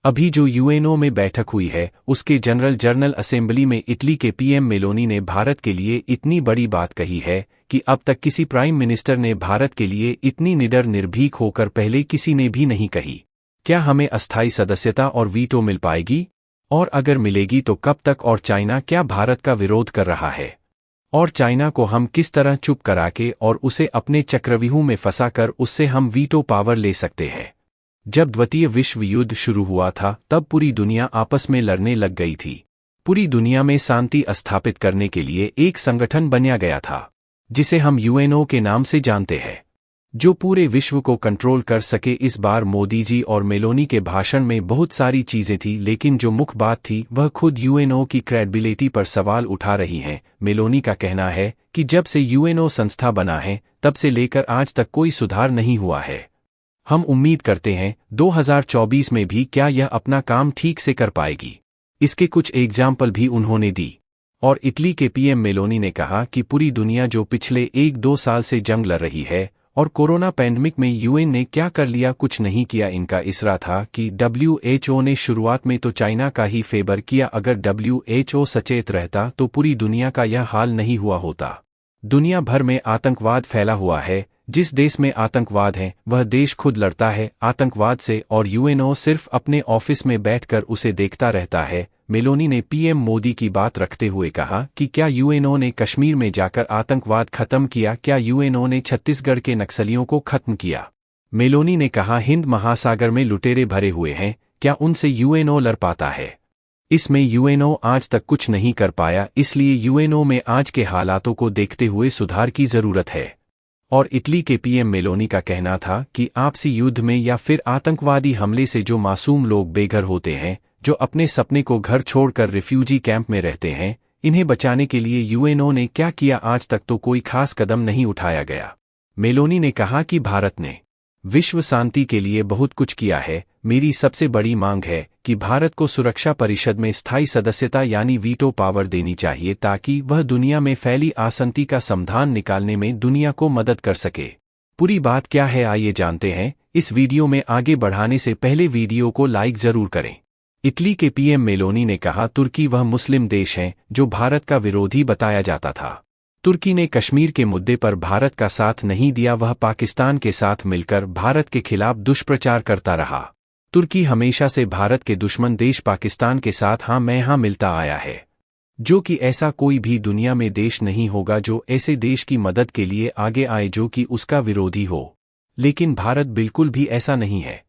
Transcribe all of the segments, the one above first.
अभी जो यूएनओ में बैठक हुई है उसके जनरल असेंबली में इटली के पीएम मेलोनी ने भारत के लिए इतनी बड़ी बात कही है कि अब तक किसी प्राइम मिनिस्टर ने भारत के लिए इतनी निडर निर्भीक होकर पहले किसी ने भी नहीं कही। क्या हमें अस्थायी सदस्यता और वीटो मिल पाएगी? और अगर मिलेगी तो कब तक? और चाइना क्या भारत का विरोध कर रहा है? और चाइना को हम किस तरह चुप करा के और उसे अपने चक्रव्यूह में फंसाकर उससे हम वीटो पावर ले सकते हैं? जब द्वितीय विश्व युद्ध शुरू हुआ था तब पूरी दुनिया आपस में लड़ने लग गई थी। पूरी दुनिया में शांति स्थापित करने के लिए एक संगठन बनाया गया था जिसे हम यूएनओ के नाम से जानते हैं, जो पूरे विश्व को कंट्रोल कर सके। इस बार मोदी जी और मेलोनी के भाषण में बहुत सारी चीजें थी, लेकिन जो मुख्य बात थी वह खुद यूएनओ की क्रेडिबिलिटी पर सवाल उठा रही हैं। मेलोनी का कहना है कि जब से यूएनओ संस्था बना है तब से लेकर आज तक कोई सुधार नहीं हुआ है। हम उम्मीद करते हैं 2024 में भी क्या यह अपना काम ठीक से कर पाएगी। इसके कुछ एग्जाम्पल भी उन्होंने दी। और इटली के पीएम मेलोनी ने कहा कि पूरी दुनिया जो पिछले 1-2 साल से जंग लड़ रही है और कोरोना पैंडेमिक में यूएन ने क्या कर लिया? कुछ नहीं किया। इनका इसरा था कि डब्ल्यूएचओ ने शुरुआत में तो चाइना का ही फेवर किया। अगर डब्ल्यूएचओ सचेत रहता तो पूरी दुनिया का यह हाल नहीं हुआ होता। दुनिया भर में आतंकवाद फैला हुआ है। जिस देश में आतंकवाद है वह देश खुद लड़ता है आतंकवाद से, और यूएनओ सिर्फ अपने ऑफिस में बैठकर उसे देखता रहता है। मेलोनी ने पीएम मोदी की बात रखते हुए कहा कि क्या यूएनओ ने कश्मीर में जाकर आतंकवाद खत्म किया? क्या यूएनओ ने छत्तीसगढ़ के नक्सलियों को खत्म किया? मेलोनी ने कहा हिंद महासागर में लुटेरे भरे हुए हैं, क्या उनसे यूएनओ लड़ पाता है? इसमें यूएनओ आज तक कुछ नहीं कर पाया, इसलिए यूएनओ में आज के हालातों को देखते हुए सुधार की जरूरत है। और इटली के पीएम मेलोनी का कहना था कि आपसी युद्ध में या फिर आतंकवादी हमले से जो मासूम लोग बेघर होते हैं, जो अपने सपने को घर छोड़कर रिफ्यूजी कैंप में रहते हैं, इन्हें बचाने के लिए यूएनओ ने क्या किया? आज तक तो कोई खास कदम नहीं उठाया गया। मेलोनी ने कहा कि भारत ने विश्व शांति के लिए बहुत कुछ किया है। मेरी सबसे बड़ी मांग है कि भारत को सुरक्षा परिषद में स्थायी सदस्यता यानी वीटो पावर देनी चाहिए ताकि वह दुनिया में फैली अशांति का समाधान निकालने में दुनिया को मदद कर सके। पूरी बात क्या है आइए जानते हैं। इस वीडियो में आगे बढ़ाने से पहले वीडियो को लाइक जरूर करें। इटली के पीएम मेलोनी ने कहा तुर्की वह मुस्लिम देश है जो भारत का विरोधी बताया जाता था। तुर्की ने कश्मीर के मुद्दे पर भारत का साथ नहीं दिया, वह पाकिस्तान के साथ मिलकर भारत के खिलाफ दुष्प्रचार करता रहा। तुर्की हमेशा से भारत के दुश्मन देश पाकिस्तान के साथ हाँ मैं हाँ मिलता आया है, जो कि ऐसा कोई भी दुनिया में देश नहीं होगा जो ऐसे देश की मदद के लिए आगे आए जो कि उसका विरोधी हो। लेकिन भारत बिल्कुल भी ऐसा नहीं है।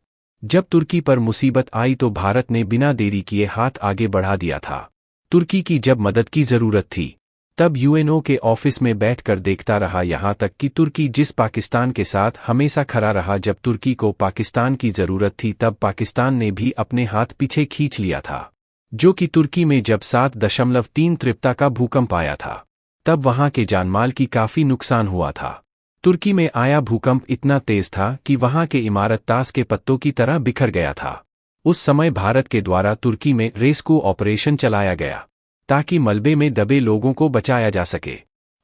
जब तुर्की पर मुसीबत आई तो भारत ने बिना देरी किए हाथ आगे बढ़ा दिया था। तुर्की की जब मदद की जरूरत थी तब यूएनओ के ऑफिस में बैठकर देखता रहा, यहाँ तक कि तुर्की जिस पाकिस्तान के साथ हमेशा खड़ा रहा। जब तुर्की को पाकिस्तान की जरूरत थी तब पाकिस्तान ने भी अपने हाथ पीछे खींच लिया था। जो कि तुर्की में जब 7.3 तीव्रता का भूकंप आया था तब वहां के जानमाल की काफी नुकसान हुआ था। तुर्की में आया भूकंप इतना तेज था कि वहां के इमारत ताश के पत्तों की तरह बिखर गया था। उस समय भारत के द्वारा तुर्की में रेस्क्यू ऑपरेशन चलाया गया ताकि मलबे में दबे लोगों को बचाया जा सके।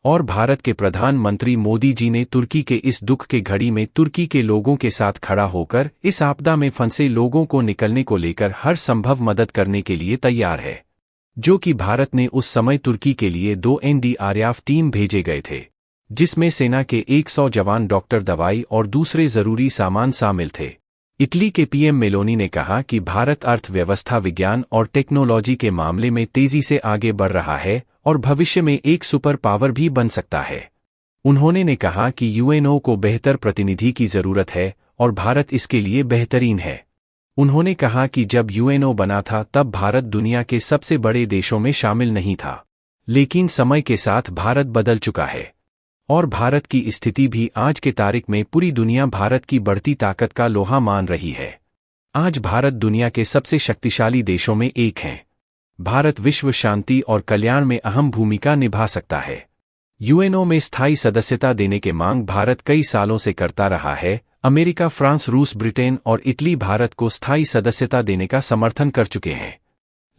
और भारत के प्रधानमंत्री मोदी जी ने तुर्की के इस दुख के घड़ी में तुर्की के लोगों के साथ खड़ा होकर इस आपदा में फंसे लोगों को निकलने को लेकर हर संभव मदद करने के लिए तैयार है। जो कि भारत ने उस समय तुर्की के लिए 2 एनडीआरएफ टीम भेजे गए थे, जिसमें सेना के 100 जवान, डॉक्टर, दवाई और दूसरे जरूरी सामान शामिल थे। इटली के पीएम मेलोनी ने कहा कि भारत अर्थव्यवस्था, विज्ञान और टेक्नोलॉजी के मामले में तेजी से आगे बढ़ रहा है और भविष्य में एक सुपर पावर भी बन सकता है। उन्होंने ने कहा कि यूएनओ को बेहतर प्रतिनिधि की जरूरत है और भारत इसके लिए बेहतरीन है। उन्होंने कहा कि जब यूएनओ बना था तब भारत दुनिया के सबसे बड़े देशों में शामिल नहीं था, लेकिन समय के साथ भारत बदल चुका है और भारत की स्थिति भी आज के तारीख में पूरी दुनिया भारत की बढ़ती ताकत का लोहा मान रही है। आज भारत दुनिया के सबसे शक्तिशाली देशों में एक है। भारत विश्व शांति और कल्याण में अहम भूमिका निभा सकता है। यूएनओ में स्थायी सदस्यता देने के मांग भारत कई सालों से करता रहा है। अमेरिका, फ्रांस, रूस, ब्रिटेन और इटली भारत को स्थायी सदस्यता देने का समर्थन कर चुके हैं,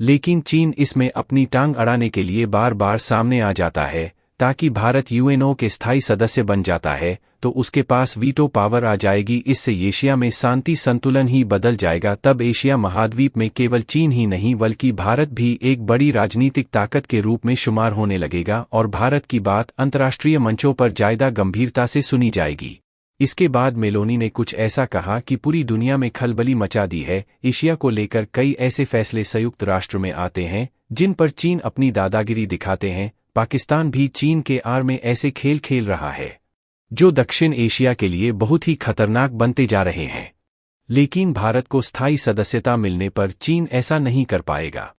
लेकिन चीन इसमें अपनी टांग अड़ाने के लिए बार बार सामने आ जाता है। ताकि भारत यूएनओ के स्थायी सदस्य बन जाता है तो उसके पास वीटो पावर आ जाएगी। इससे एशिया में शांति संतुलन ही बदल जाएगा। तब एशिया महाद्वीप में केवल चीन ही नहीं बल्कि भारत भी एक बड़ी राजनीतिक ताकत के रूप में शुमार होने लगेगा और भारत की बात अंतर्राष्ट्रीय मंचों पर ज्यादा गंभीरता से सुनी जाएगी। इसके बाद मेलोनी ने कुछ ऐसा कहा कि पूरी दुनिया में खलबली मचा दी है। एशिया को लेकर कई ऐसे फैसले संयुक्त राष्ट्र में आते हैं जिन पर चीन अपनी दादागिरी दिखाते हैं। पाकिस्तान भी चीन के आड़ में ऐसे खेल खेल रहा है जो दक्षिण एशिया के लिए बहुत ही खतरनाक बनते जा रहे हैं। लेकिन भारत को स्थायी सदस्यता मिलने पर चीन ऐसा नहीं कर पाएगा।